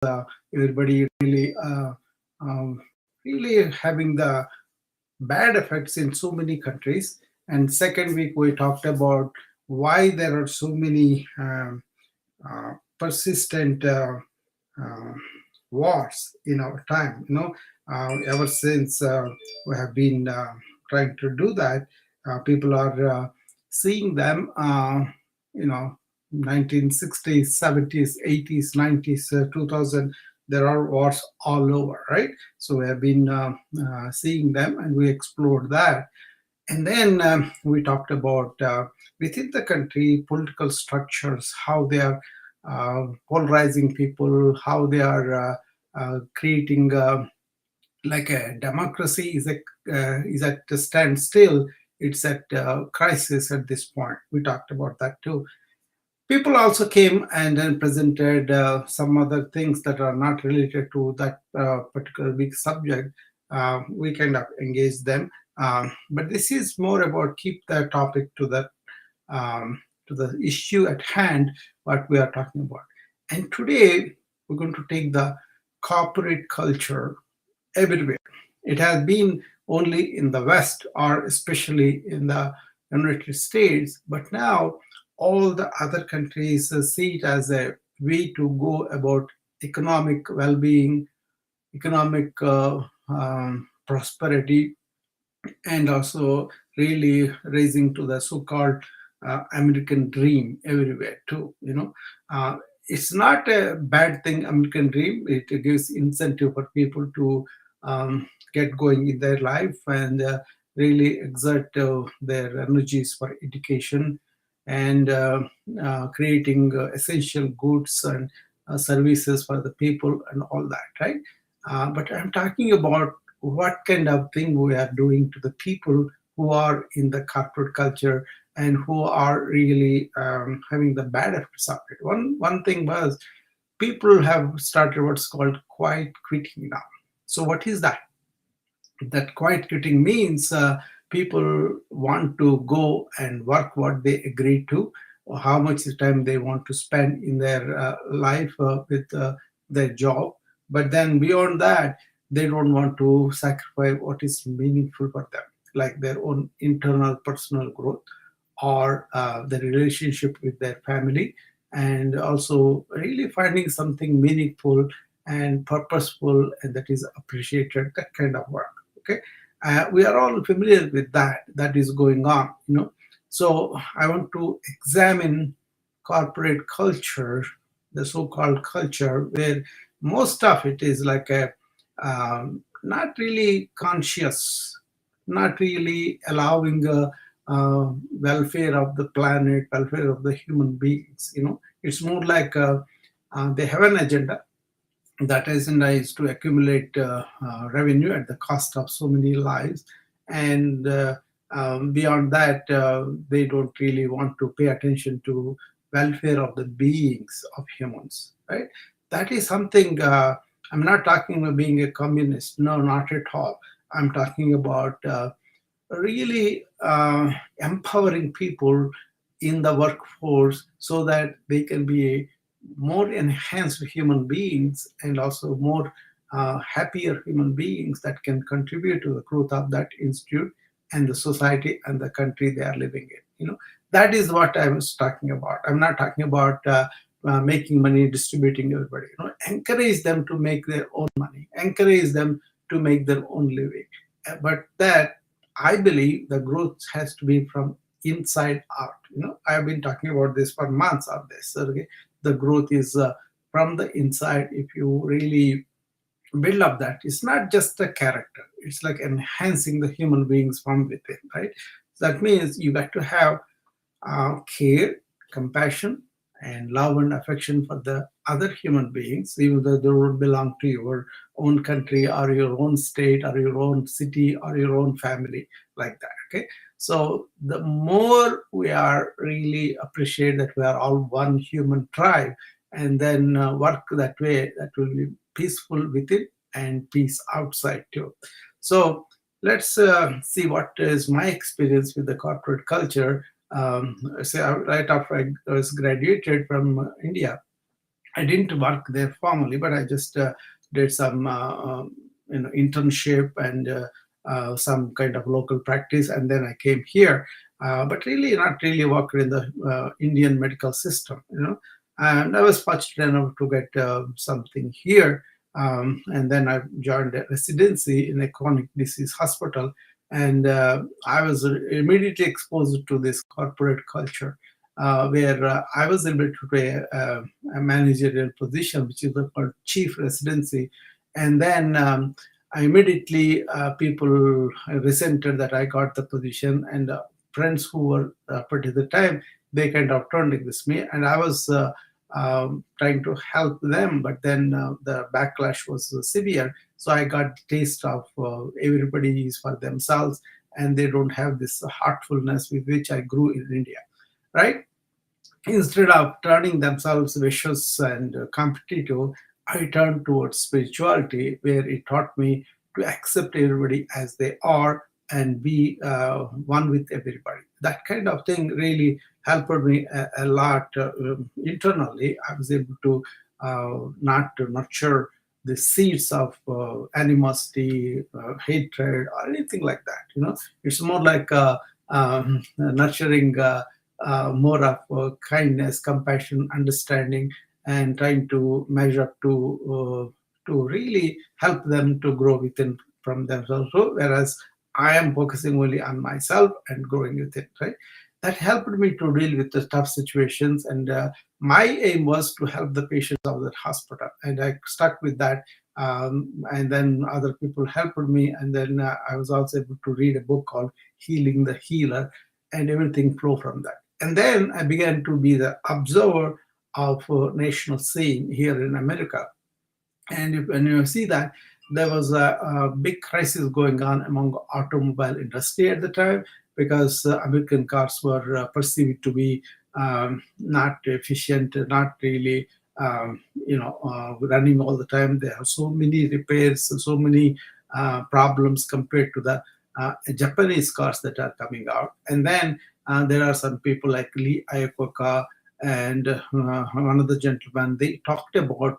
everybody um, really having the bad effects in so many countries. And second week we talked about why there are so many persistent uh, wars in our time. Ever since we have been trying to do that, people are seeing them. 1960s, 70s, 80s, 90s, 2000. There are wars all over, right? So we have been seeing them, and we explored that. And then we talked about within the country political structures, how they are polarizing people, how they are creating like a democracy is at a standstill. It's at crisis at this point. We talked about that too. People also came and then presented some other things that are not related to that particular week subject. We kind of engage them, but this is more about keep the topic to the issue at hand, what we are talking about. And today we're going to take the corporate culture everywhere. It has been only in the West or especially in the United States, but now all the other countries see it as a way to go about economic well-being, economic prosperity, and also really raising to the so-called American dream everywhere too. It's not a bad thing, American dream. It gives incentive for people to get going in their life and really exert their energies for education and creating essential goods and services for the people and all that, right? But I'm talking about what kind of thing we are doing to the people who are in the corporate culture and who are really having the bad effects of it. One thing was people have started what's called quiet quitting now. So what is that? That quiet quitting means people want to go and work what they agreed to, or how much time they want to spend in their life with their job. But then beyond that, they don't want to sacrifice what is meaningful for them, like their own internal personal growth or the relationship with their family, and also really finding something meaningful and purposeful and that is appreciated, that kind of work. Okay, we are all familiar with that is going on. So I want to examine corporate culture, the so-called culture where most of it is like a not really conscious, not really allowing welfare of the planet, welfare of the human beings. It's more like they have an agenda. That agenda is to accumulate revenue at the cost of so many lives, and beyond that, they don't really want to pay attention to welfare of the beings of humans. Right? That is something. I'm not talking about being a communist. No, not at all. I'm talking about really empowering people in the workforce so that they can be more enhanced human beings and also more happier human beings that can contribute to the growth of that institute and the society and the country they are living in. That is what I was talking about. I'm not talking about making money, distributing everybody. Encourage them to make their own money, encourage them to make their own living. But that, I believe, the growth has to be from inside out. I've been talking about this for months of this. Okay? The growth is from the inside. If you really build up that, it's not just a character. It's like enhancing the human beings from within, right? That means you got to have care, compassion, and love and affection for the other human beings, even though they don't belong to your own country or your own state or your own city or your own family, like that. Okay, so the more we are really appreciate that we are all one human tribe, and then work that way, that will be peaceful within and peace outside too. So let's see what is my experience with the corporate culture. Right after I was graduated from India, I didn't work there formally, but I just did some internship and some kind of local practice, and then I came here. But really, not really worked in the Indian medical system, And I was fortunate enough to get something here, and then I joined a residency in a chronic disease hospital, and I was immediately exposed to this corporate culture where I was able to play a managerial position, which is called chief residency. And then I immediately, people resented that I got the position, and friends who were put at the time, they kind of turned against me. And I was trying to help them, but then the backlash was severe. So I got the taste of everybody is for themselves, and they don't have this heartfulness with which I grew in India, right? Instead of turning themselves vicious and competitive, I turned towards spirituality, where it taught me to accept everybody as they are and be one with everybody. That kind of thing really helped me a lot internally. I was able to not to nurture the seeds of animosity, hatred, or anything like that. It's more like nurturing. More of kindness, compassion, understanding, and trying to measure up to really help them to grow within from themselves. So, whereas I am focusing only on myself and growing with it, right? That helped me to deal with the tough situations, and my aim was to help the patients of that hospital, and I stuck with that. And then other people helped me, and then I was also able to read a book called Healing the Healer, and everything flow from that. And then I began to be the observer of national scene here in America. And when you see that, there was a big crisis going on among automobile industry at the time, because American cars were perceived to be not efficient, not really running all the time. There are so many repairs, so many problems compared to the Japanese cars that are coming out. And then there are some people like Lee Iacocca and one of the gentlemen. They talked about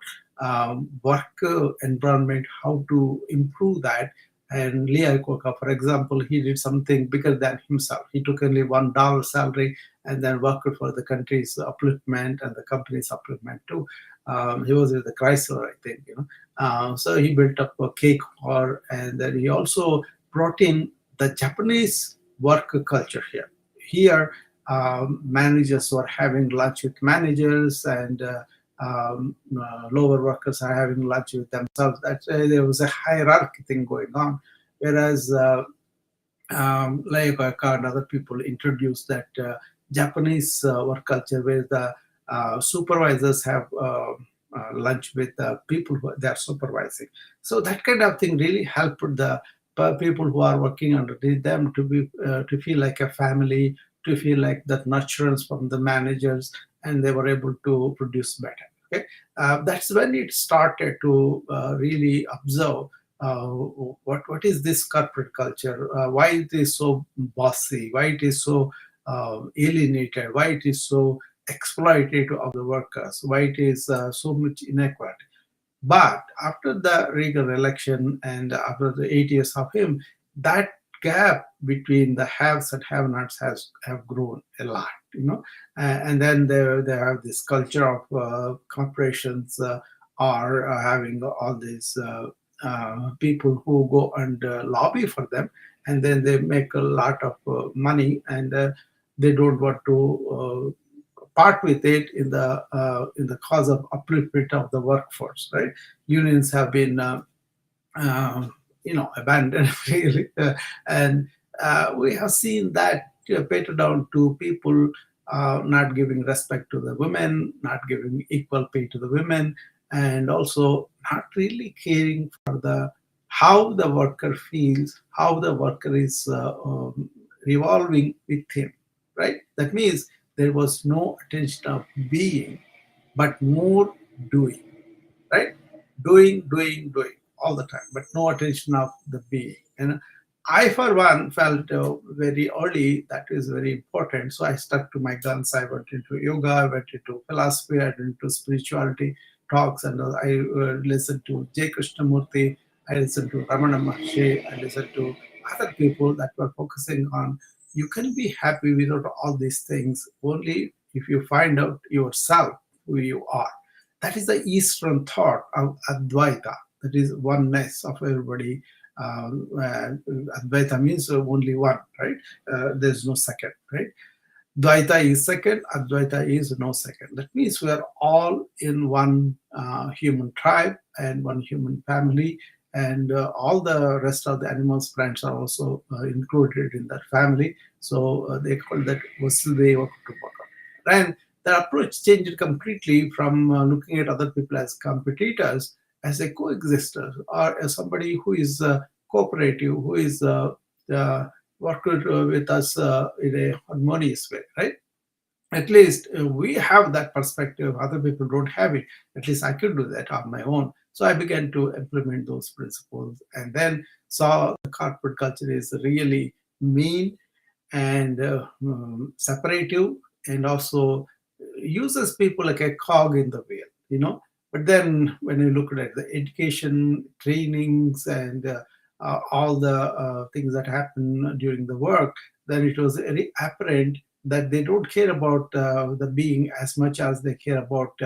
work environment, how to improve that. And Lee Iacocca, for example, he did something bigger than himself. He took only $1 salary and then worked for the country's upliftment and the company's upliftment too. He was with the Chrysler, I think. So he built up a cake hall, and then he also brought in the Japanese work culture here. Here, managers were having lunch with managers, and lower workers are having lunch with themselves. That there was a hierarchy thing going on, whereas like and other people introduced that Japanese work culture, where the supervisors have lunch with the people who they are supervising. So that kind of thing really helped the people who are working underneath them to be to feel like a family, to feel like that nurturance from the managers, and they were able to produce better. Okay, that's when it started to really observe what is this corporate culture, why it is so bossy, why it is so alienated, why it is so exploitative of the workers, why it is so much inequality. But after the Reagan election and after the 8 years of him, that gap between the haves and have-nots has have grown a lot, and then they have this culture of corporations are having all these people who go and lobby for them, and then they make a lot of money, and they don't want to part with it in the cause of upliftment of the workforce, right? Unions have been abandoned really, and we have seen that pater down to people not giving respect to the women, not giving equal pay to the women, and also not really caring for the how the worker feels, how the worker is revolving with him, right? That means there was no attention of being, but more doing, right? Doing all the time, but no attention of the being. I, for one, felt very early that is very important. So I stuck to my guns. I went into yoga, I went into philosophy, I went into spirituality talks, and I listened to J. Krishnamurti, I listened to Ramana Maharshi, I listened to other people that were focusing on you can be happy without all these things only if you find out yourself who you are. That is the Eastern thought of Advaita, that is oneness of everybody. Advaita means only one, right? There's no second, right? Dvaita is second, Advaita is no second. That means we are all in one human tribe and one human family, and all the rest of the animals, plants are also included in that family. So they call that Vasudeva Kutumbakam. And the approach changed completely from looking at other people as competitors, as a coexister, or as somebody who is cooperative, who is worked with us in a harmonious way, right? At least we have that perspective. Other people don't have it. At least I could do that on my own. So I began to implement those principles, and then saw the corporate culture is really mean and separative, and also uses people like a cog in the wheel, But then when you look at the education, trainings, and all the things that happen during the work, then it was very apparent that they don't care about the being as much as they care about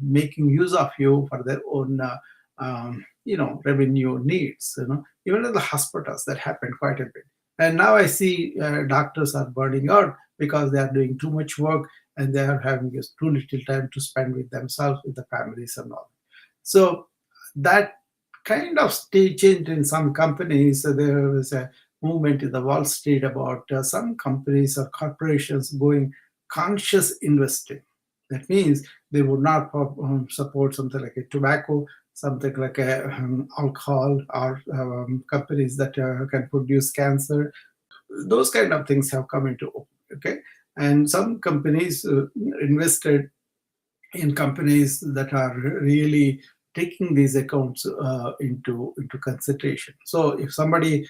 making use of you for their own revenue needs. Even in the hospitals that happened quite a bit. And now I see doctors are burning out because they are doing too much work, and they are having just too little time to spend with themselves, with the families, and all. So that kind of stage changed in some companies. So there was a movement in the Wall Street about some companies or corporations going conscious investing. That means they would not support something like a tobacco, something like a alcohol, or companies that can produce cancer. Those kind of things have come into open. Okay, and some companies invested in companies that are really taking these accounts into consideration. So if somebody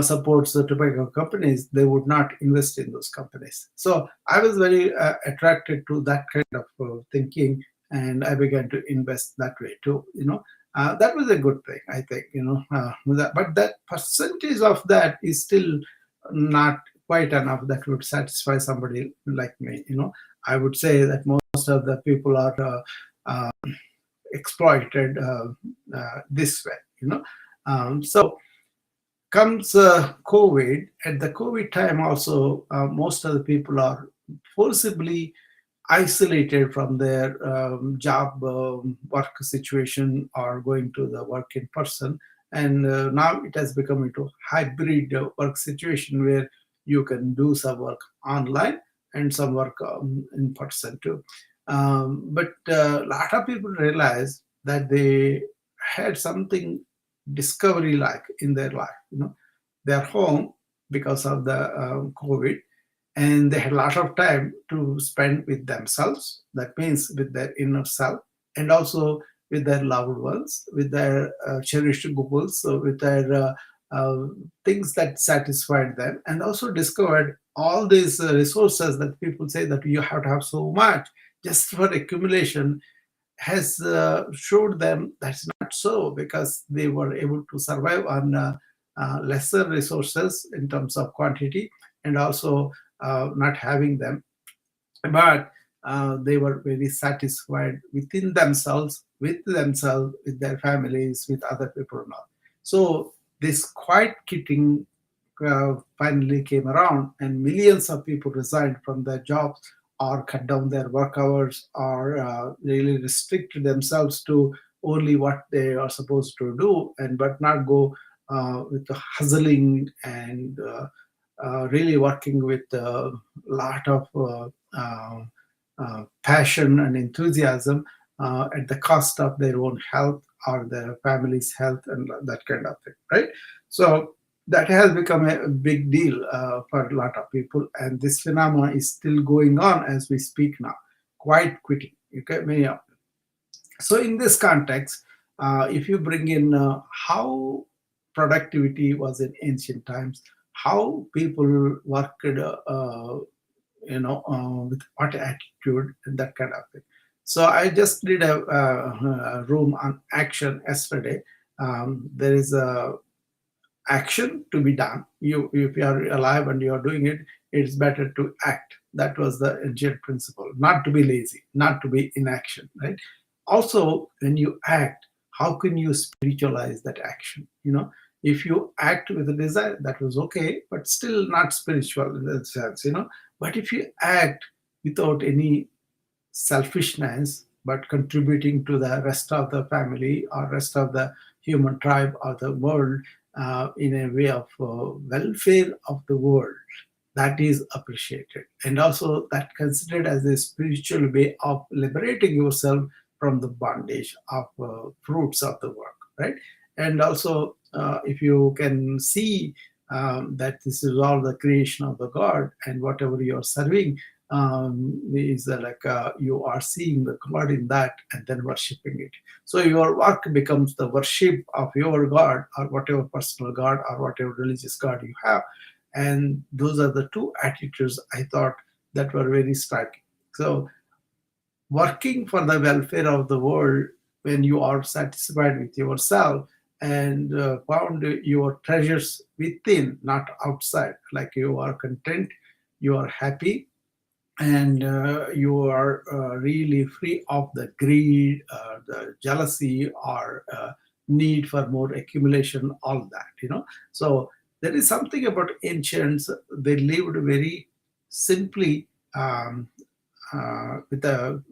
supports the tobacco companies, they would not invest in those companies. So I was very attracted to that kind of thinking, and I began to invest that way too. That was a good thing, I think. But that percentage of that is still not quite enough that would satisfy somebody like me. I would say that most of the people are exploited this way. So comes COVID. At the COVID time, also most of the people are forcibly isolated from their job work situation, or going to the work in person. And now it has become into hybrid work situation where you can do some work online and some work in person too. But a lot of people realize that they had something discovery like in their life. They're home because of the COVID, and they had a lot of time to spend with themselves. That means with their inner self, and also with their loved ones, with their cherished goals, so with their uh, things that satisfied them, and also discovered all these resources that people say that you have to have so much just for accumulation, has showed them that's not so, because they were able to survive on lesser resources in terms of quantity, and also not having them, but they were very satisfied within themselves, with their families, with other people and all. So this quiet quitting finally came around, and millions of people resigned from their jobs, or cut down their work hours, or really restrict themselves to only what they are supposed to do, and but not go with the hustling, and really working with a lot of passion and enthusiasm at the cost of their own health or their family's health, and that kind of thing, right? So that has become a big deal for a lot of people, and this phenomenon is still going on as we speak now. Quite quitting, okay, many of them. So in this context, if you bring in how productivity was in ancient times, how people worked, with what attitude and that kind of thing. So I just did a room on action yesterday. There is a action to be done. You, if you are alive and you are doing it, it's better to act. That was the ancient principle, not to be lazy, not to be inaction, right? Also, when you act, how can you spiritualize that action? If you act with a desire, that was okay, but still not spiritual in that sense. But if you act without any selfishness, but contributing to the rest of the family or rest of the human tribe or the world, in a way of welfare of the world, that is appreciated, and also that considered as a spiritual way of liberating yourself from the bondage of fruits of the work, right? And also, if you can see that this is all the creation of the God, and whatever you are serving is like you are seeing the God in that and then worshiping it. So your work becomes the worship of your God, or whatever personal God or whatever religious God you have. And those are the two attitudes I thought that were very striking. So working for the welfare of the world, when you are satisfied with yourself and found your treasures within, not outside, like you are content, you are happy, and you are really free of the greed, the jealousy, or need for more accumulation, all that. So there is something about ancients. They lived very simply, with a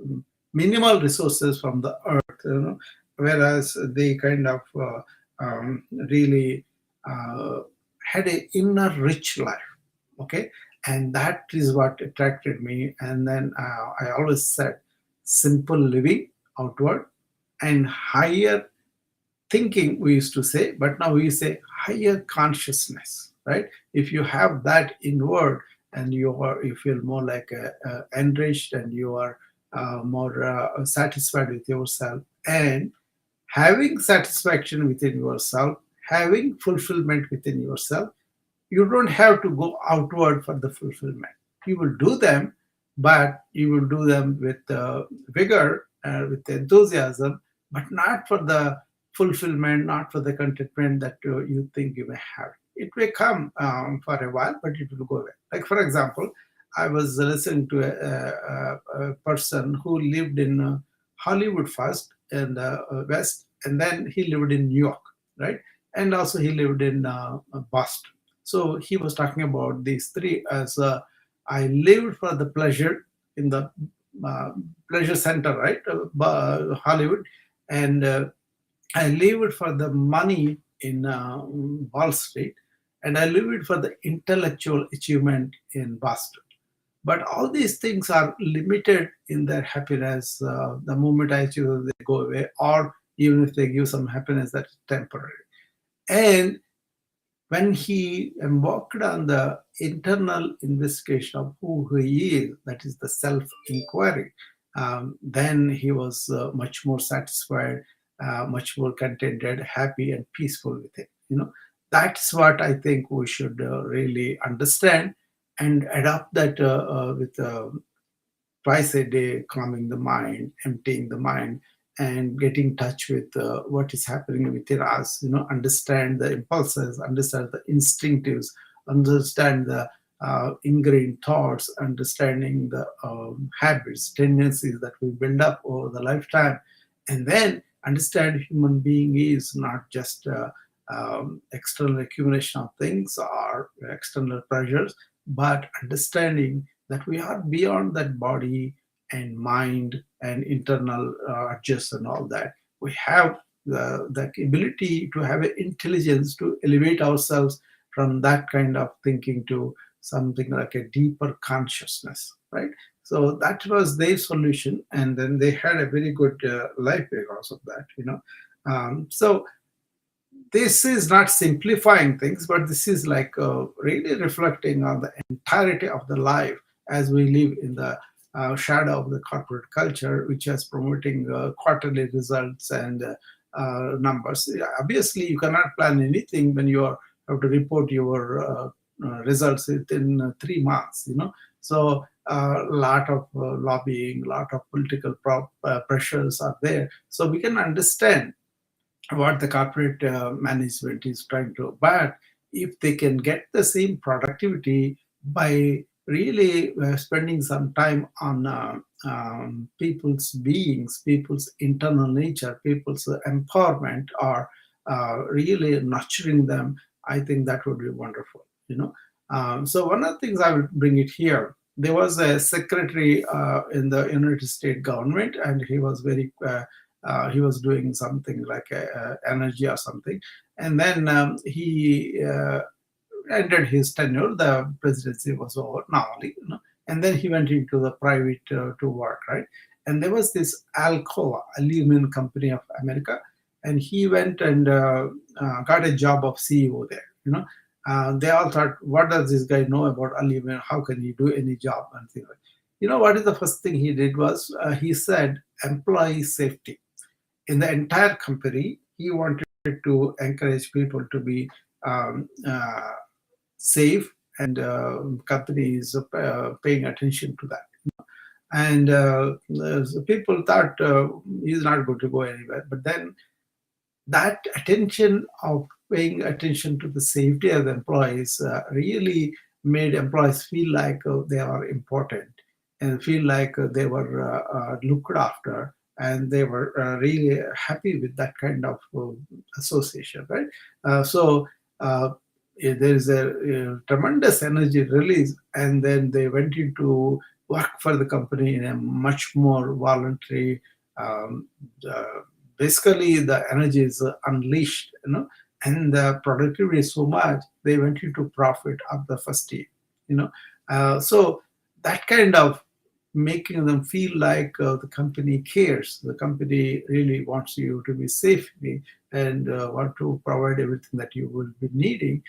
minimal resources from the earth, whereas they kind of really uh, had a inner rich life. Okay, and that is what attracted me. And then I always said simple living outward and higher thinking, we used to say, but now we say higher consciousness, right? If you have that inward, and you feel more like enriched, and you are more satisfied with yourself, and having satisfaction within yourself, having fulfillment within yourself, you don't have to go outward for the fulfillment. You will do them, but you will do them with vigor, with enthusiasm, but not for the fulfillment, not for the contentment that you think you may have. It may come for a while, but it will go away. Like, for example, I was listening to a person who lived in Hollywood first in the West, and then he lived in New York, right? And also he lived in Boston. So he was talking about these three as I lived for the pleasure in the uh, pleasure center, right? Hollywood, and I lived for the money in Wall Street, and I lived for the intellectual achievement in Boston. But all these things are limited in their happiness. The moment I choose, they go away, or even if they give some happiness, that's temporary. And when he embarked on the internal investigation of who he is, that is the self inquiry, then he was much more satisfied, much more contented, happy, and peaceful with it. That's what I think we should really understand and adopt that with twice a day, calming the mind, emptying the mind, and getting in touch with what is happening within us. Understand the impulses, understand the instinctives, understand the ingrained thoughts, understanding the habits, tendencies that we build up over the lifetime, and then understand human being is not just external accumulation of things or external pressures, but understanding that we are beyond that body and mind and internal adjust and all that. We have the ability to have an intelligence to elevate ourselves from that kind of thinking to something like a deeper consciousness, right? So that was their solution, and then they had a very good life because of that. So this is not simplifying things, but this is like really reflecting on the entirety of the life as we live in the shadow of the corporate culture, which is promoting quarterly results and numbers. Yeah, obviously, you cannot plan anything when you have to report your results within 3 months. So a lot of lobbying, a lot of political pressures are there. So we can understand what the corporate management is trying to. But if they can get the same productivity by really spending some time on people's beings, people's internal nature, people's empowerment, or really nurturing them, I think that would be wonderful. So one of the things I will bring it here. There was a secretary in the United States government, and he was doing something like energy or something, and then he ended his tenure. The presidency was over normally, and then he went into the private to work, right? And there was this Alcoa Aluminum Company of America, and he went and got a job of CEO there. They all thought, what does this guy know about aluminum? How can he do any job and things like. What is the first thing he did was he said employee safety in the entire company. He wanted to encourage people to be safe, and company is paying attention to that. And so people thought he's not going to go anywhere. But then that attention of paying attention to the safety of the employees really made employees feel like they are important, and feel like they were looked after, and they were really happy with that kind of association, right? So there is a tremendous energy release, and then they went into work for the company in a much more voluntary. Um, uh, Basically, the energy is unleashed, and the productivity is so much they went into profit of the first year. So that kind of making them feel like the company cares, the company really wants you to be safe, and want to provide everything that you will be needing,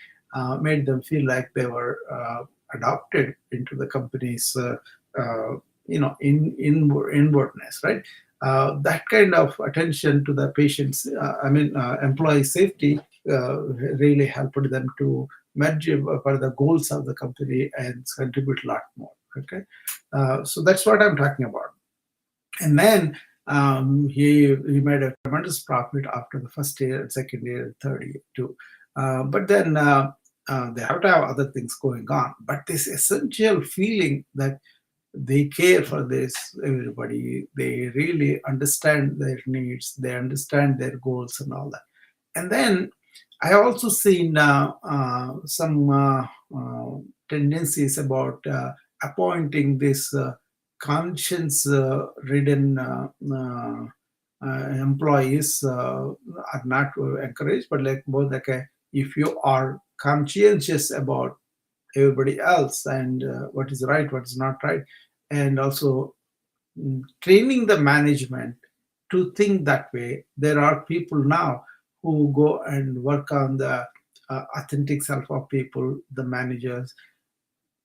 made them feel like they were adopted into the company's inwardness, right? That kind of attention to the patients, employee safety, really helped them to merge for the goals of the company and contribute a lot more. Okay, so that's what I'm talking about. And then he made a tremendous profit after the first year, second year, third year too. But then they have to have other things going on. But this essential feeling that they care for this everybody, they really understand their needs, they understand their goals and all that. And then I also seen some tendencies about appointing this conscience ridden employees are not encouraged, but like more like if you are conscientious about everybody else, and what is right, what is not right, and also training the management to think that way. There are people now who go and work on the authentic self of people, the managers,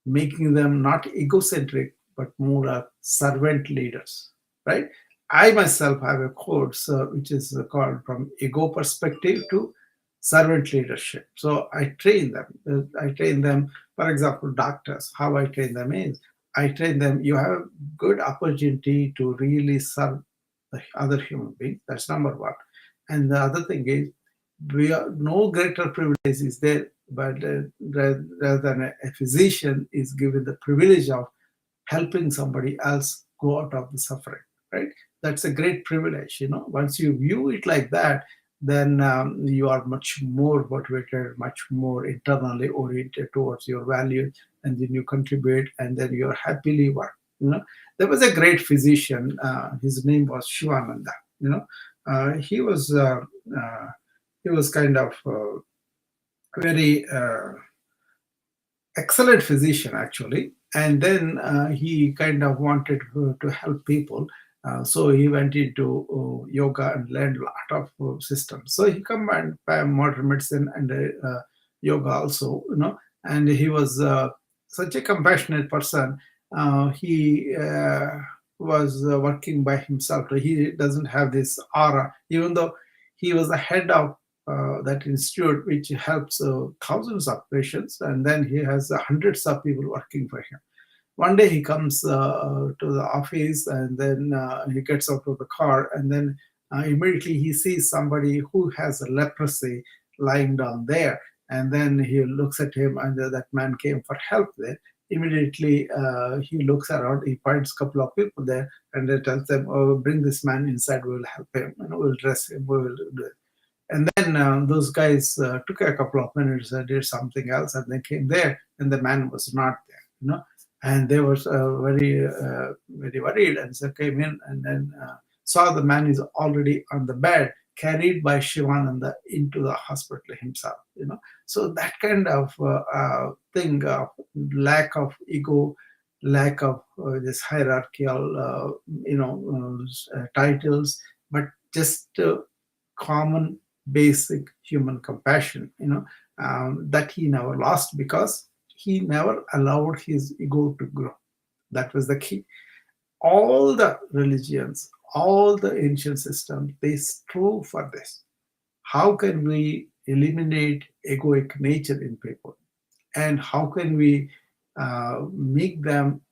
making them not egocentric but more servant leaders, right? I myself have a course which is called From Ego Perspective to Servant Leadership. So I train them. I train them, for example, doctors. How I train them is I train them, you have good opportunity to really serve the other human being. That's number one. And the other thing is, we are no greater privilege is there, but rather than a physician is given the privilege of helping somebody else go out of the suffering, right? That's a great privilege. Once you view it like that, then you are much more motivated, much more internally oriented towards your values, and then you contribute, and then you're happily work. There was a great physician. His name was Shivananda. He was kind of very excellent physician actually, and then he kind of wanted to help people. So he went into yoga and learned a lot of systems. So he combined modern medicine and yoga also, and he was such a compassionate person. He was working by himself. He doesn't have this aura, even though he was the head of that institute, which helps thousands of patients, and then he has hundreds of people working for him. One day he comes to the office, and then he gets out of the car, and then immediately he sees somebody who has a leprosy lying down there. And then he looks at him, and that man came for help there. Immediately he looks around, he finds a couple of people there, and he tells them, oh, bring this man inside, we'll help him, we'll dress him, we will do it. And then those guys took a couple of minutes, did something else, and they came there, and the man was not there. And they were very worried, and so came in, and then saw the man is already on the bed, carried by Shivananda into the hospital himself. So that kind of thing, lack of ego, lack of this hierarchical, titles, but just common basic human compassion, that he never lost, because he never allowed his ego to grow. That was the key. All the religions, all the ancient systems, they strove for this. How can we eliminate egoic nature in people? And how can we make them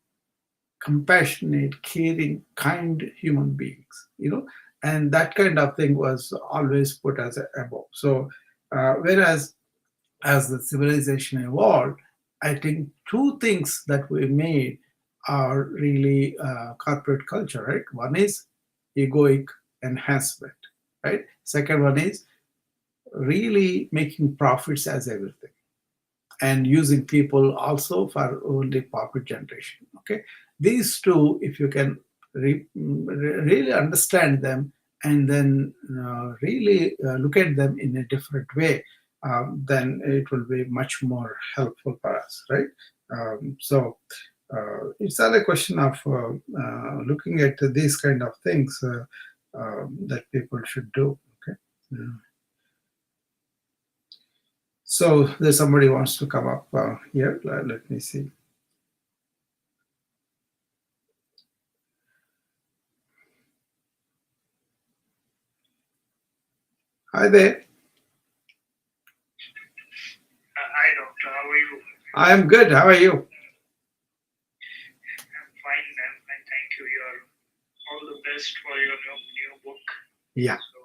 compassionate, caring, kind human beings? And that kind of thing was always put as above. So, whereas as the civilization evolved, I think two things that we made are really corporate culture, right? One is egoic enhancement, right? Second one is really making profits as everything, and using people also for only profit generation. Okay, these two, if you can really understand them, and then really look at them in a different way, then it will be much more helpful for us, right? So it's all a question of looking at these kind of things that people should do. Okay. So there's somebody wants to come up here. Let me see. Hi there. Hi, doctor. How are you? I am good. How are you? I'm fine, man. And thank you. You're all the best for your new book. Yeah. So,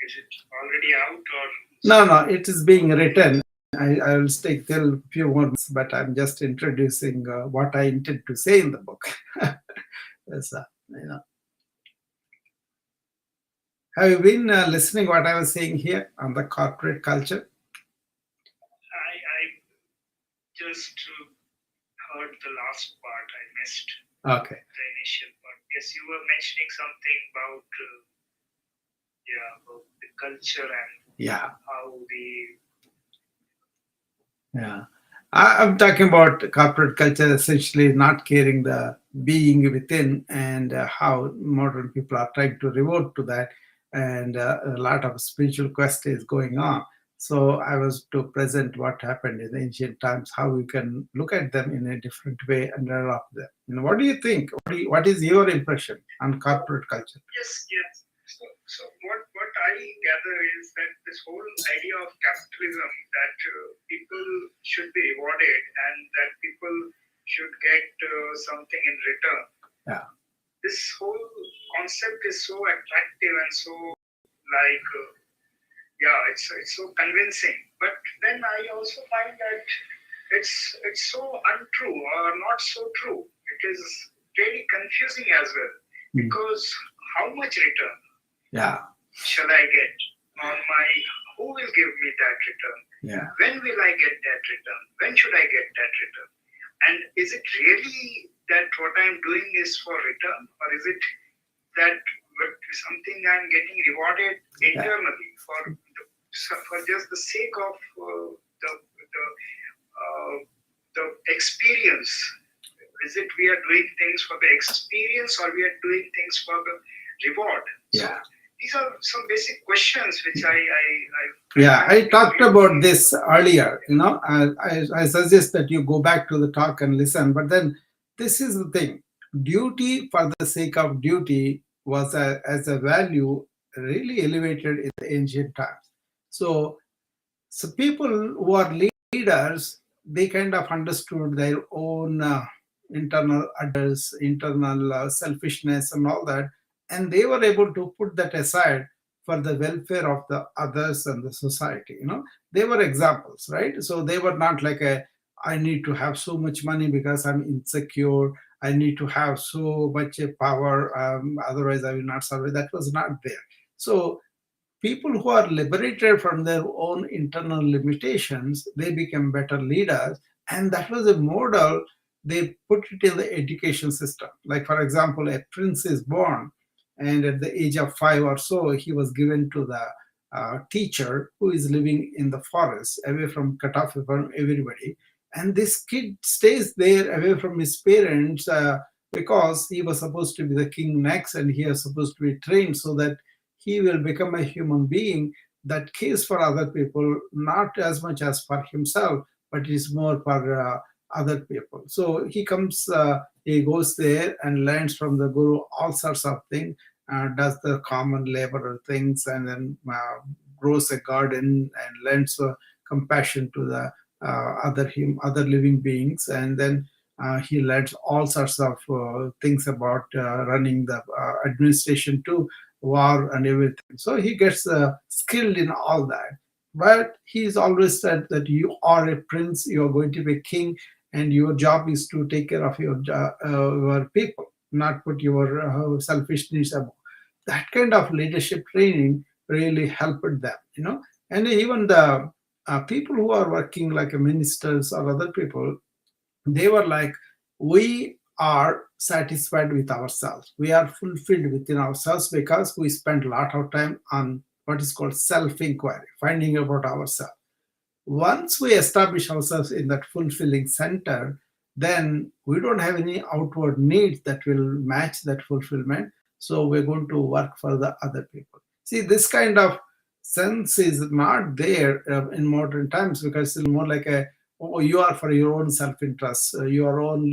is it already out or? No, it is being written. I will stay till a few more months, but I'm just introducing what I intend to say in the book. Yes, Have you been listening what I was saying here on the corporate culture? I just heard the last part. I missed Okay. the initial part. Yes, you were mentioning something about about the culture and how I'm talking about corporate culture, essentially not caring the being within, and how modern people are trying to revert to that, and a lot of spiritual quest is going on. So I was to present what happened in the ancient times, how we can look at them in a different way and adopt them. What do you think? What is your impression on corporate culture? Yes. So what I gather is that this whole idea of capitalism, that people should be rewarded and that people should get something in return. Yeah. This whole concept is so attractive and so like it's so convincing. But then I also find that it's so untrue or not so true. It is really confusing as well, because how much return shall I get on who will give me that return? When will I get that return? When should I get that return? And is it really that what I'm doing is for return, or is it that something I'm getting rewarded internally for just the sake of the experience? Is it we are doing things for the experience, or we are doing things for the reward? So these are some basic questions which I talked about this earlier. I suggest that you go back to the talk and listen. But then this is the thing: duty for the sake of duty was as a value really elevated in the ancient times. So, so people who are leaders, they kind of understood their own internal others, internal selfishness and all that, and they were able to put that aside for the welfare of the others and the society. They were examples, right? So they were not like a, I need to have so much money because I'm insecure. I need to have so much power, otherwise I will not survive. That was not there. So people who are liberated from their own internal limitations, they become better leaders. And that was a model. They put it in the education system. Like, for example, a prince is born, and at the age of 5 or so, he was given to the teacher who is living in the forest, away from, cut off from everybody. And this kid stays there away from his parents because he was supposed to be the king next, and he was supposed to be trained so that he will become a human being that cares for other people, not as much as for himself, but is more for other people. So he goes there and learns from the guru all sorts of things, does the common labor things, and then grows a garden and learns compassion to the other living beings, and then he learns all sorts of things about running the administration too, war and everything. So he gets skilled in all that. But he's always said that you are a prince, you are going to be king, and your job is to take care of your people, not put your selfish needs above. That kind of leadership training really helped them. And even the people who are working like ministers or other people, they were like, we are satisfied with ourselves, we are fulfilled within ourselves, because we spend a lot of time on what is called self-inquiry, finding about ourselves. Once we establish ourselves in that fulfilling center, then we don't have any outward needs that will match that fulfillment. So we're going to work for the other people. See, this kind of sense is not there in modern times, because it's more like a, oh, you are for your own self-interest. Your own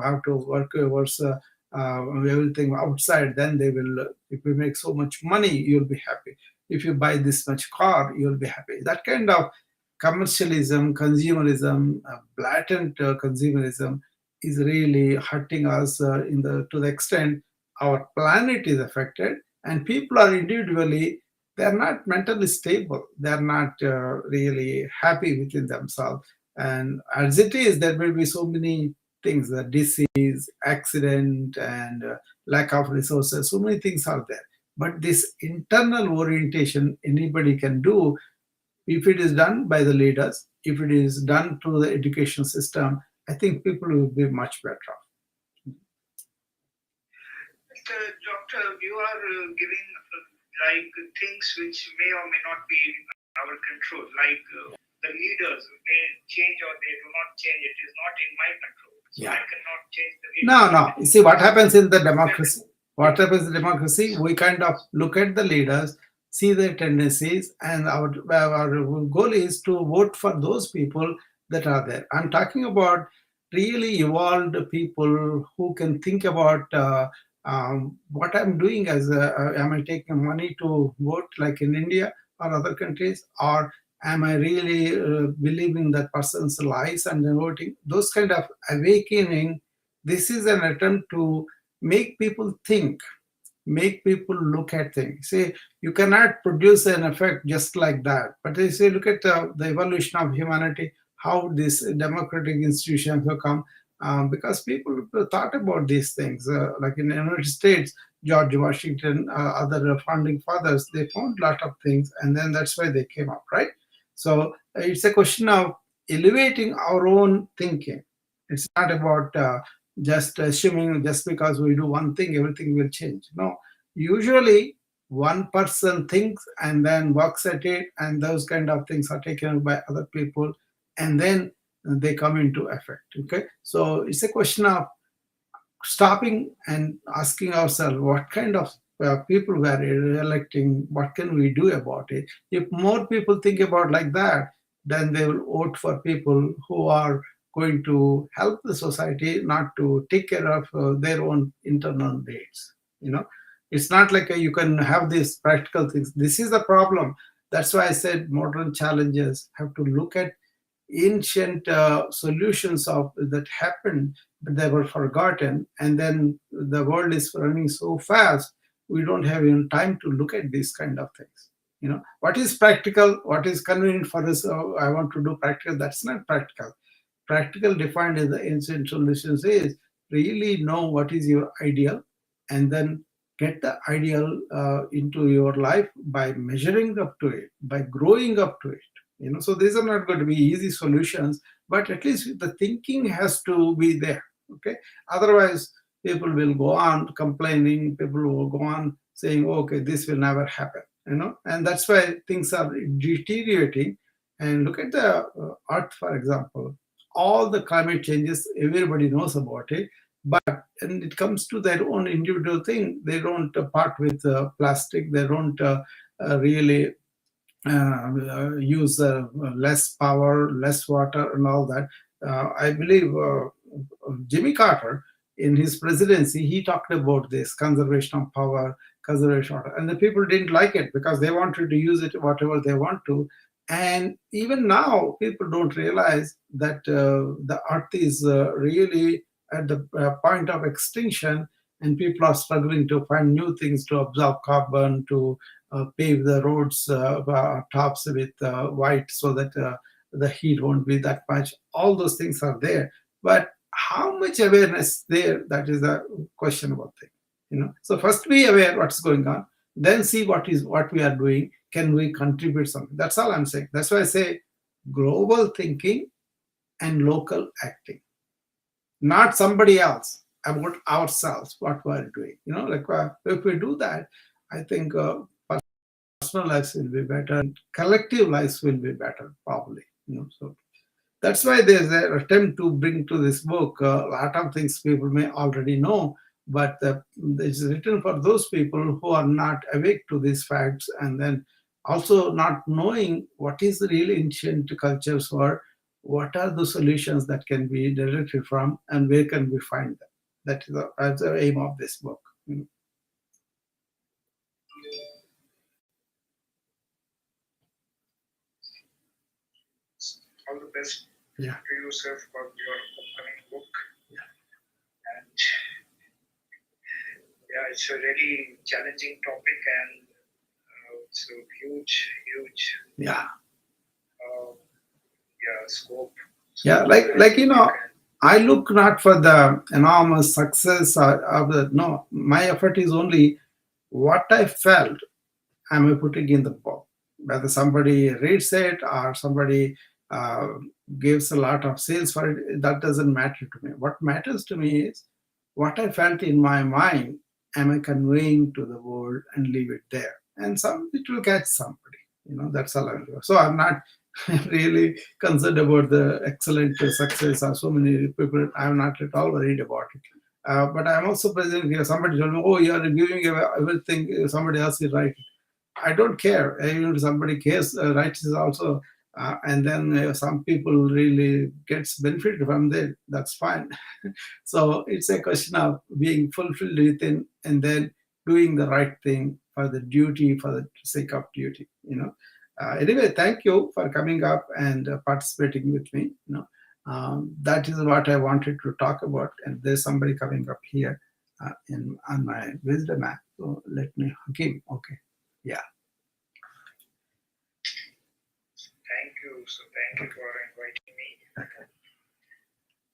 have to work towards everything outside. Then they will. If you make so much money, you'll be happy. If you buy this much car, you'll be happy. That kind of commercialism, consumerism, blatant consumerism is really hurting us in the to the extent our planet is affected, and people are individually, they are not mentally stable. They are not really happy within themselves. And as it is, there will be so many things, the disease, accident, and lack of resources. So many things are there. But this internal orientation anybody can do if it is done by the leaders, if it is done through the education system. I think people will be much better off. Doctor, you are giving like things which may or may not be in our control, like the leaders may change or they do not change. It is not in my control. So Yeah. I cannot change the leaders. No. You see what happens in the democracy. What happens in democracy? We kind of look at the leaders, see their tendencies, and our goal is to vote for those people that are there. I'm talking about really evolved people who can think about what I'm doing as am I taking money to vote like in India or other countries, or am I really believing that person's lies and then voting? Those kind of awakening. This is an attempt to make people think, make people look at things. See, you cannot produce an effect just like that. But if you look at the evolution of humanity, how these democratic institutions have come, because people thought about these things. Like in the United States, George Washington, other founding fathers, they found a lot of things, and then that's why they came up, right? So it's a question of elevating our own thinking. It's not about just assuming just because we do one thing, everything will change. No, usually one person thinks and then works at it, and those kind of things are taken up by other people, and then they come into effect. Okay, so it's a question of stopping and asking ourselves what kind of people we are electing, what can we do about it. If more people think about like that, then they will vote for people who are going to help the society, not to take care of their own internal needs. It's not like you can have these practical things. This is the problem. That's why I said modern challenges have to look at ancient solutions of that happened, but they were forgotten. And then the world is running so fast, we don't have even time to look at these kind of things. What is practical, what is convenient for us? Oh, I want to do practical. That's not practical. Practical defined in the ancient solutions is really know what is your ideal, and then get the ideal into your life by measuring up to it, by growing up to it. So these are not going to be easy solutions, but at least the thinking has to be there. Okay, otherwise people will go on complaining, people will go on saying, okay, this will never happen, and that's why things are deteriorating. And look at the earth, for example. All the climate changes, everybody knows about it, but when it comes to their own individual thing, they don't part with plastic, they don't really use less power, less water, and all that. I believe Jimmy Carter, in his presidency, he talked about this conservation of power, conservation of water, and the people didn't like it because they wanted to use it whatever they want to. And even now, people don't realize that the earth is really at the point of extinction, and people are struggling to find new things to absorb carbon, to pave the roads tops with white so that the heat won't be that much. All those things are there, but how much awareness there? That is a questionable thing. So first be aware what's going on, then see what we are doing. Can we contribute something? That's all I'm saying. That's why I say global thinking and local acting, not somebody else, about ourselves, what we're doing. If we do that, I think personal lives will be better, and collective lives will be better, probably. So that's why there's an attempt to bring to this book a lot of things people may already know, but it's written for those people who are not awake to these facts, and then also not knowing what is the real ancient cultures were, what are the solutions that can be directed from, and where can we find them. That's the aim of this book. All the best Yeah. to you, sir, for your upcoming book. Yeah. And yeah, it's a really challenging topic, and it's a huge Yeah. Scope. Yeah, like I look not for the enormous success of the, no, my effort is only what I felt I'm putting in the book. Whether somebody reads it or somebody uh, gives a lot of sales for it, that doesn't matter to me. What matters to me is what I felt in my mind, am I conveying to the world and leave it there? And it will catch somebody. That's all I'm doing. So I'm not really concerned about the excellent success of so many people. I'm not at all worried about it. But I'm also present here. Somebody told me, oh, you are reviewing everything somebody else is writing. I don't care. Even if somebody cares, writes is also, and then some people really gets benefit from that. That's fine. So it's a question of being fulfilled within, and then doing the right thing for the duty, for the sake of duty. Anyway, thank you for coming up and participating with me. That is what I wanted to talk about. And there's somebody coming up here on my wisdom app. So let me, Hakim. Okay. Yeah. Thank you. So thank you for inviting me. Okay.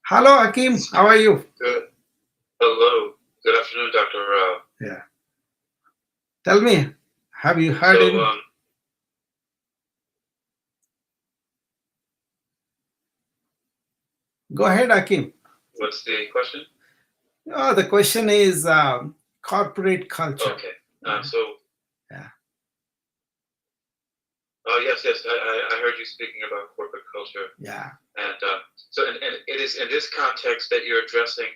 Hello, Hakim. How are you? Good. Hello. Good afternoon, Dr. Rao. Yeah. Tell me, have you heard any? Go ahead, Hakim. What's the question? Oh, the question is corporate culture. Okay. Yeah. Oh, yes. I heard you speaking about corporate culture. Yeah. And and it is in this context that you're addressing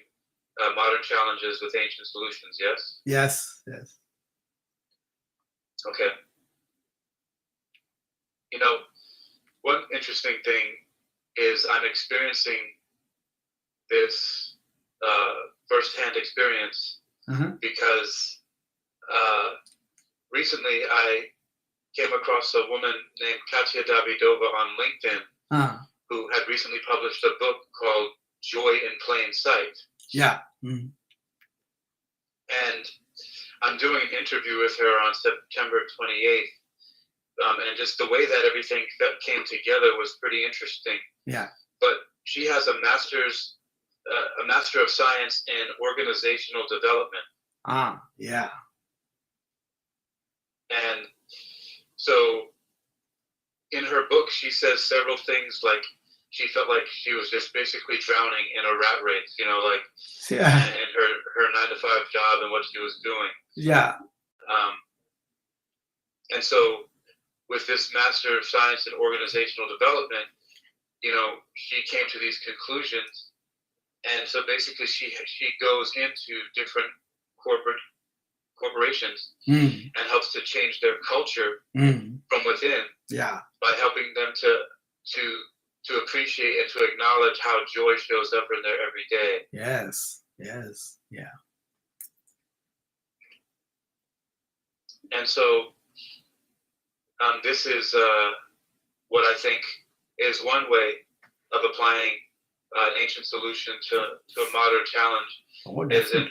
modern challenges with ancient solutions, yes? Yes. Okay. One interesting thing is I'm experiencing this firsthand experience because recently I came across a woman named Katya Davidova on LinkedIn who had recently published a book called Joy in Plain Sight. Yeah. And I'm doing an interview with her on September 28th. And just the way that everything came together was pretty interesting. Yeah. But she has a Master of Science in Organizational Development. Yeah. And so in her book, she says several things like she felt like she was just basically drowning in a rat race, you know, like Yeah. in her 9-to-5 job and what she was doing. Yeah. And so with this Master of Science in Organizational Development, you know, she came to these conclusions. And so basically she goes into different corporations and helps to change their culture from within. Yeah. By helping them to appreciate and to acknowledge how joy shows up in their everyday. Yes. Yes. Yeah. And so this is what I think is one way of applying an ancient solution to a modern challenge. Is in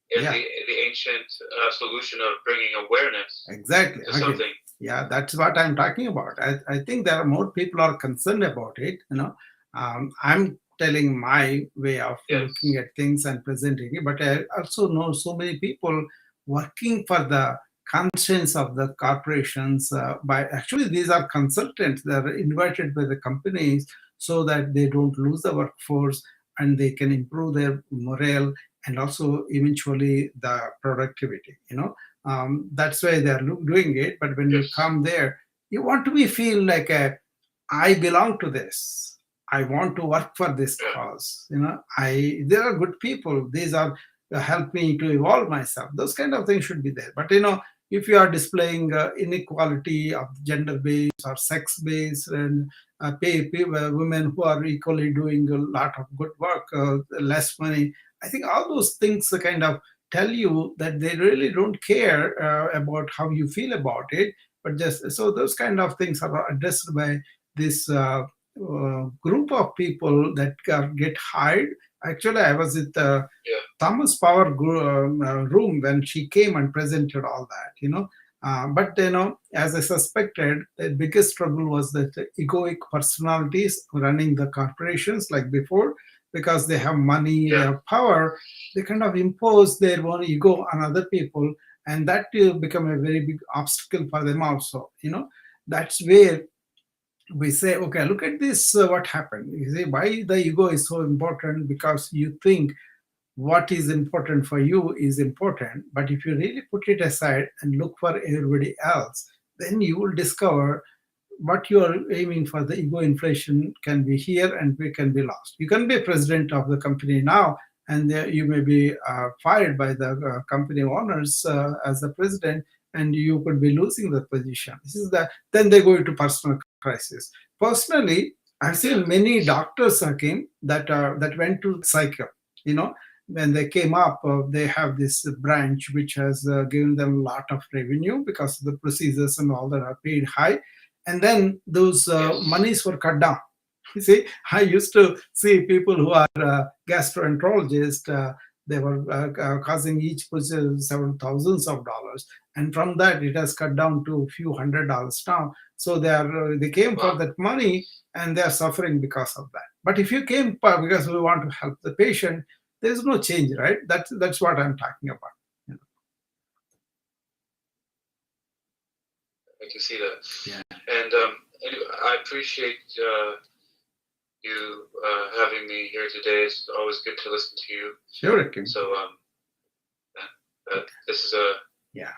the ancient solution of bringing awareness exactly to something. Yeah, that's what I'm talking about. I think there are more people are concerned about it. You know, I'm telling my way of looking at things and presenting it, but I also know so many people working for the conscience of the corporations. Actually, these are consultants. They are invited by the companies so that they don't lose the workforce and they can improve their morale and also eventually the productivity. You know. That's why they are doing it. But when you come there, you want to feel like I belong to this. I want to work for this cause. You know, there are good people. These are help me to evolve myself. Those kind of things should be there. But you know, if you are displaying inequality of gender-based or sex-based and pay women who are equally doing a lot of good work, less money, I think all those things kind of tell you that they really don't care about how you feel about it, but just so those kind of things are addressed by this group of people that get hired. Actually, I was at the Thomas Power room when she came and presented all that, you know. But you know, as I suspected, the biggest struggle was that the egoic personalities running the corporations like before, because they have money, they have power, they kind of impose their own ego on other people, and that will become a very big obstacle for them also. You know, that's where we say, okay, look at this, what happened. You say, why the ego is so important? Because you think what is important for you is important, but if you really put it aside and look for everybody else, then you will discover what you are aiming for. The ego inflation can be here and we can be lost. You can be president of the company now, and you may be fired by the company owners as the president, and you could be losing the position. Then they go into personal crisis. Personally, I've seen many doctors, Hakim, that went to cycle. You know, when they came up, they have this branch which has given them a lot of revenue because the procedures and all that are paid high. And then those monies were cut down. You see, I used to see people who are gastroenterologists, they were causing each procedure several thousands of dollars. And from that, it has cut down to a few $100s now. So they came for that money and they are suffering because of that. But if you came because we want to help the patient, there's no change, right? That's what I'm talking about. You know? I can see that. Yeah. And anyway, I appreciate you having me here today. It's always good to listen to you. Sure, Hakim. So this is yeah.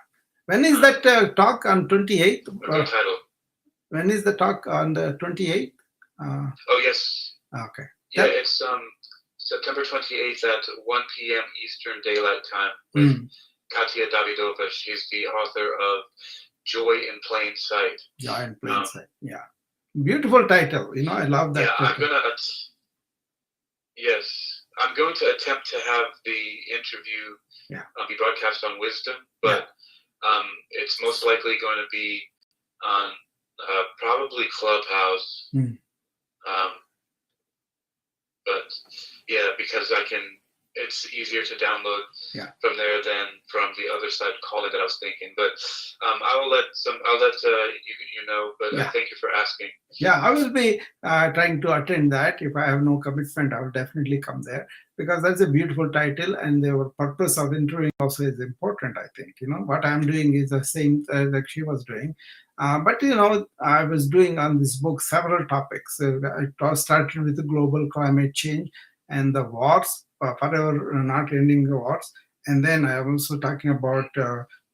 When is that talk on 28th? Good title. When is the talk on the 28th? Oh yes. Okay. Yeah, it's September 28th at 1 p.m. Eastern Daylight Time with Katya Davidova. She's the author of Joy in Plain Sight. Joy in Plain Sight. Yeah. Beautiful title. You know, I love that. Yeah, I'm going to attempt to have the interview be broadcast on Wisdom, but It's most likely going to be on probably Clubhouse. Um, but yeah, because it's easier to download from there than from the other side calling that I was thinking. But I'll let you know. But thank you for asking. Yeah, I will be trying to attend that. If I have no commitment, I will definitely come there, because that's a beautiful title, and the purpose of interviewing also is important. I think what I'm doing is the same like she was doing, but I was doing on this book several topics. I started with the global climate change and the wars, forever not ending the wars, and then I am also talking about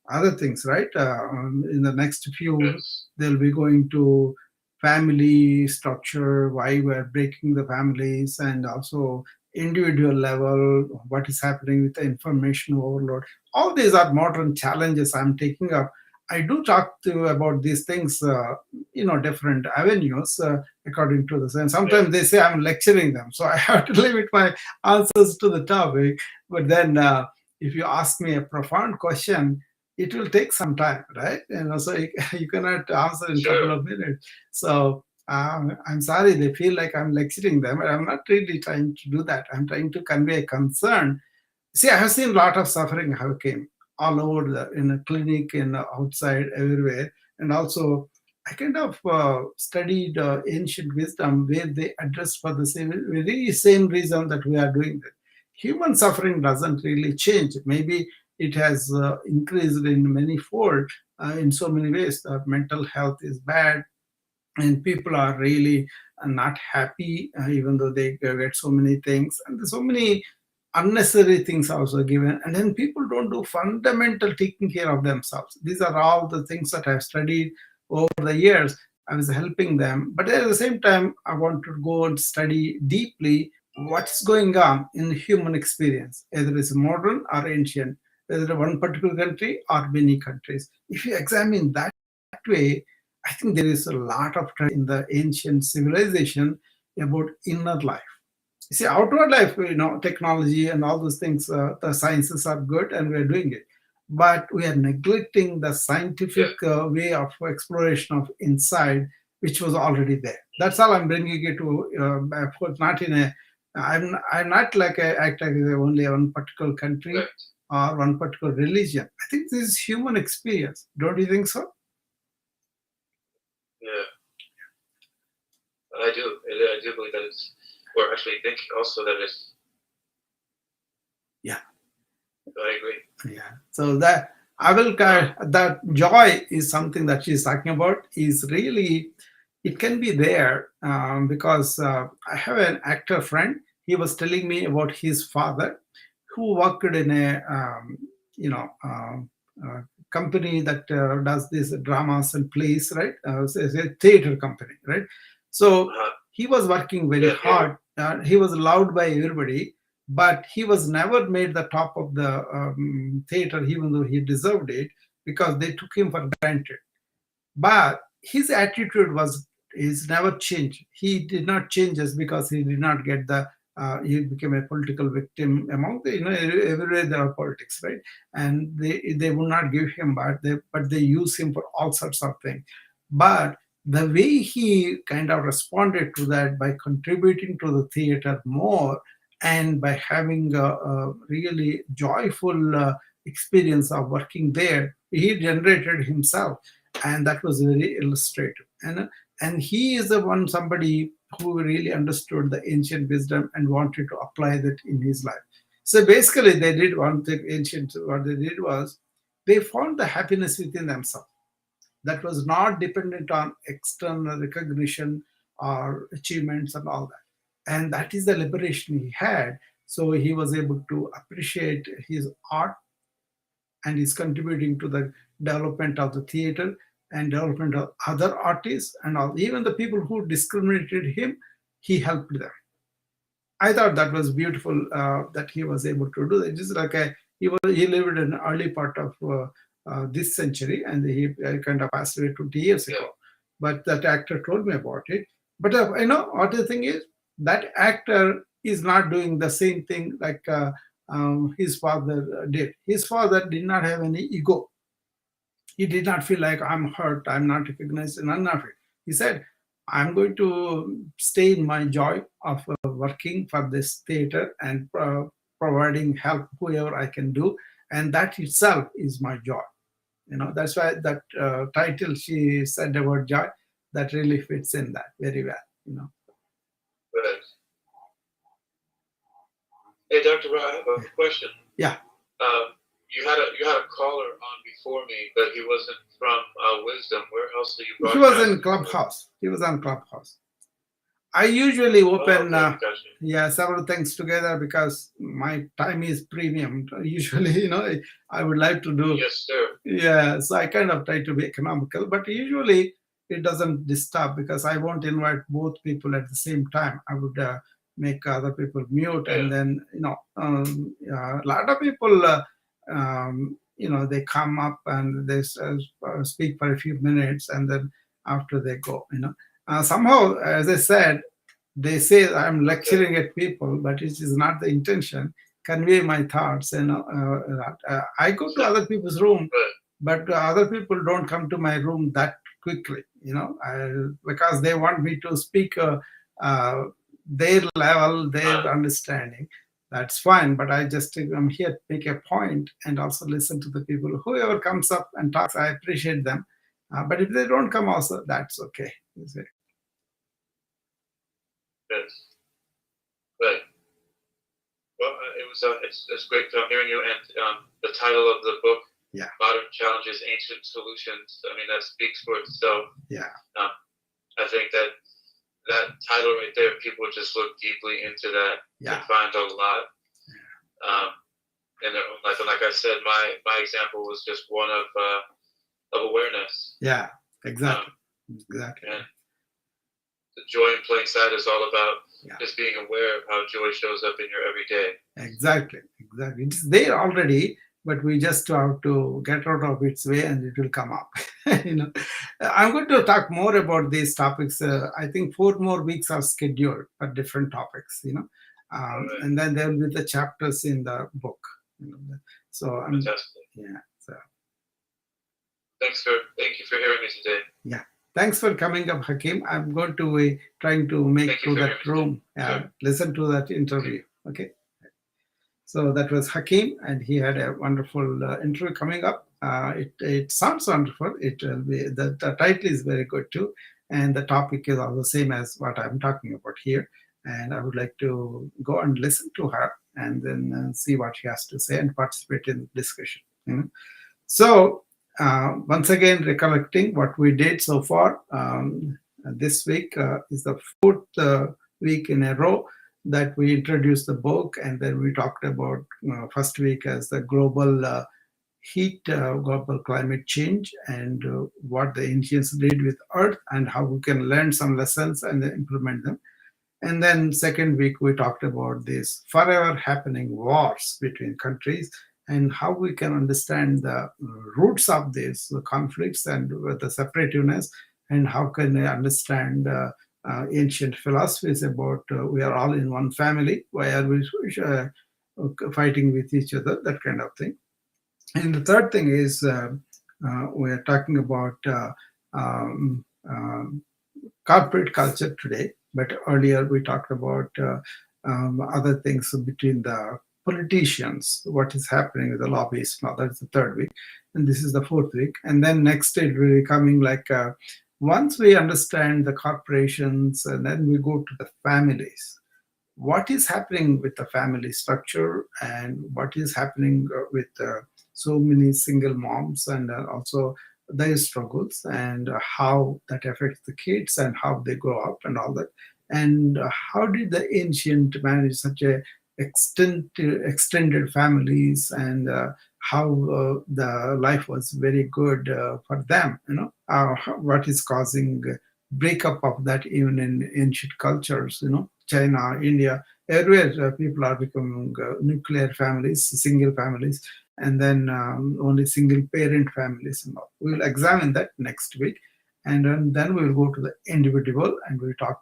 other things. Right, in the next few, they'll be going to family structure, why we're breaking the families, and also individual level, what is happening with the information overload. All these are modern challenges I'm taking up. I do talk to about these things, different avenues according to this. And sometimes they say I'm lecturing them, so I have to limit my answers to the topic. But then, if you ask me a profound question, it will take some time, right? So you cannot answer in a couple of minutes. So I'm sorry they feel like I'm lecturing them, but I'm not really trying to do that. I'm trying to convey a concern. See, I have seen a lot of suffering how came all over in a clinic, in outside, everywhere. And also, I kind of studied ancient wisdom where they address for the very same reason that we are doing that. Human suffering doesn't really change. Maybe it has increased in many fold in so many ways. Mental health is bad, and people are really not happy, even though they get so many things, and there's so many unnecessary things also given, and then people don't do fundamental taking care of themselves. These are all the things that I've studied over the years. I was helping them, but at the same time I want to go and study deeply what's going on in the human experience, either it's modern or ancient, whether one particular country or many countries. If you examine that way, I think there is a lot of in the ancient civilization about inner life. You see, outward life, technology and all those things, the sciences are good and we're doing it. But we are neglecting the scientific way of exploration of inside, which was already there. That's all I'm bringing it to. Of course, not in a. I'm not like act like only one particular country or one particular religion. I think this is human experience. Don't you think so? Yeah, I do. I do believe that it's, or actually think also that it's. Yeah. I agree. Yeah. So that that joy is something that she's talking about is really, it can be there because I have an actor friend. He was telling me about his father, who worked in a company that does these dramas and plays, right? So it's a theater company, right? So he was working very hard. He was loved by everybody, but he was never made the top of the theater, even though he deserved it, because they took him for granted. But his attitude is never changed. He did not change just because he did not get he became a political victim among the, everywhere there are politics, right? And they would not give him, but they use him for all sorts of things. But the way he kind of responded to that by contributing to the theater more, and by having a really joyful experience of working there, he generated himself, and that was very illustrative. And he is the one, somebody who really understood the ancient wisdom and wanted to apply that in his life. So basically, they did one thing. What they did was they found the happiness within themselves that was not dependent on external recognition or achievements and all that. And that is the liberation he had. So he was able to appreciate his art, and is contributing to the development of the theater and development of other artists and all. Even the people who discriminated him, he helped them. I thought that was beautiful that he was able to do that. Just like he lived in the early part of this century, and he kind of passed away 20 years ago. But that actor told me about it. But what the thing is, that actor is not doing the same thing like his father did. His father did not have any ego. He did not feel like I'm hurt, I'm not recognized, none of it. He said, I'm going to stay in my joy of working for this theater and providing help whoever I can do, and that itself is my joy. That's why that title she said about joy, that really fits in that very well. Right. Hey, Dr. Ra, I have a question. Yeah. You had a caller on before me, but he wasn't from Wisdom. Where else are you He was broadcasting? in Clubhouse. He was on Clubhouse. I usually open Okay, gotcha. several things together because my time is premium. Usually, I would like to do. Yes, sir. Yeah, so I kind of try to be economical, but usually it doesn't disturb because I won't invite both people at the same time. I would make other people mute, Yeah. and then a lot of people, they come up and they speak for a few minutes, and then after they go. Somehow, as I said, they say I'm lecturing at people, but it is not the intention. Convey my thoughts, I go to other people's room, but other people don't come to my room that quickly, because they want me to speak their level, their understanding. That's fine, but I'm here to make a point and also listen to the people. Whoever comes up and talks, I appreciate them. But if they don't come also, that's okay. Yes. Right. Well, it's great hearing you, and the title of the book, yeah, Modern Challenges, Ancient Solutions. I mean, that speaks for itself. Yeah. I think that title right there, people just look deeply into that and find a lot. And like I said, my example was just one of awareness. Yeah, exactly. Exactly. And the joy in plain sight is all about just being aware of how joy shows up in your everyday. Exactly. It's there already, but we just have to get out of its way and it will come up. I'm going to talk more about these topics. I think 4 more weeks are scheduled for different topics, and then there will be the chapters in the book. So fantastic. Yeah. So thank you for hearing me today. Yeah. Thanks for coming up, Hakim. I'm going to be trying to make to that room, listen to that interview. Okay. So that was Hakim, and he had a wonderful interview coming up. It sounds wonderful. It will be the title is very good too, and the topic is all the same as what I'm talking about here. And I would like to go and listen to her, and then see what she has to say and participate in the discussion. So. Once again, recollecting what we did so far, this week is the 4th week in a row that we introduced the book, and then we talked about first week as the global heat, global climate change, and what the ancients did with Earth, and how we can learn some lessons and implement them. And then second week, we talked about these forever happening wars between countries, and how we can understand the roots of these conflicts and the separativeness, and how can we understand ancient philosophies about we are all in one family, why are we fighting with each other, that kind of thing. And the third thing is we are talking about corporate culture today, but earlier we talked about other things between the politicians, what is happening with the lobbyists. Now that's the 3rd week, and this is the 4th week. And then next it will be coming like once we understand the corporations, and then we go to the families. What is happening with the family structure, and what is happening with so many single moms, and also their struggles, and how that affects the kids and how they grow up and all that. And how did the ancient manage such a extended families, and how the life was very good for them, what is causing breakup of that even in ancient cultures, China, India, everywhere people are becoming nuclear families, single families, and then only single parent families and all. We'll examine that next week, and then we'll go to the individual, and we'll talk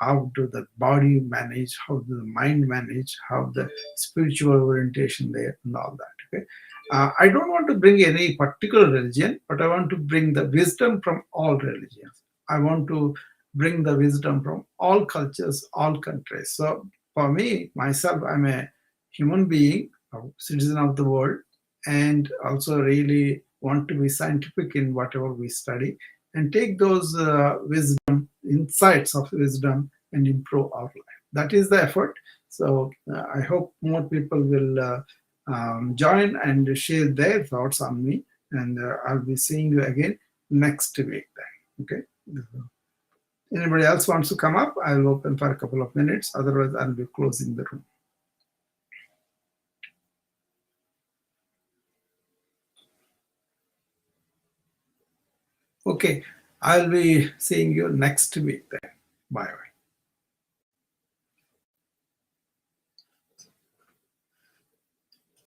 how do the body manage, how do the mind manage, how the spiritual orientation there, and all that. Okay, I don't want to bring any particular religion, but I want to bring the wisdom from all religions. I want to bring the wisdom from all cultures, all countries. So for me, myself, I'm a human being, a citizen of the world, and also really want to be scientific in whatever we study and take those wisdom, insights of wisdom, and improve our life. That is the effort. So I hope more people will join and share their thoughts on me. And I'll be seeing you again next week then. Okay. Anybody else wants to come up? I'll open for a couple of minutes. Otherwise, I'll be closing the room. Okay. I'll be seeing you next week then. Bye.